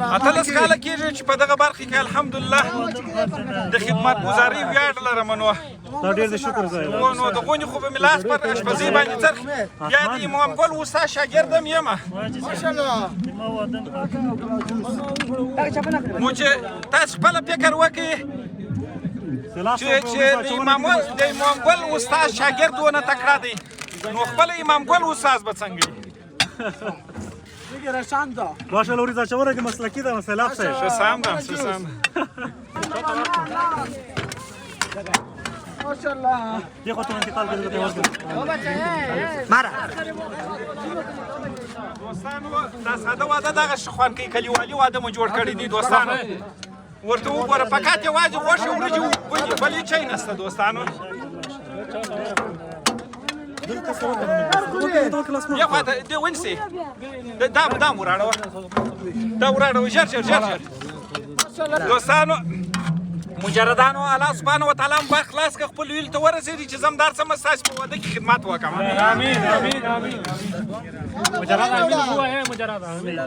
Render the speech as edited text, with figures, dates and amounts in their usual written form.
اتلس کاله کېږي چې په دغه برخه کې الحمدلله د خدمت ګزاري ویاړ لرم نو دا ډېر د شکر ځای دی. نو د غونې خو به مې لاس پر اشپزۍ باندې څرخ بیا د امام ګل استاد شاګردم یم نو چې تاسو خپله فکر وکړئ چې د امام ګل استاد شاګرد ونه تکړه دی نو خپل امام ګل استاد به څنګه وي ماشاءالله ورځ اچوره کې مسلکي ده مسله افسه ښه سم ده ښه سم ماشاءالله یو خاطر انتقال کړو ته ورته مارا دوستانو دا ساده واده دغه شخوان کې کلیوالي واده مو جوړ کړی دی دوستانو ورته وګوره فقط یوازې غوښې وریجې بلې چای نشته دوستانو یا خواته دی ونیسئ دا مو راړوه دا وراړوه ژر ژر ژر ژر دوستانو مجردانو الله سبحانه وتعالی مو باید خلاص کړه خپل ویلو ته ورسېږي چې زه هم دار څه ستاسو په واده کې خدمت وکړم امین امین امین مجرد امین هو ہے مجرد امین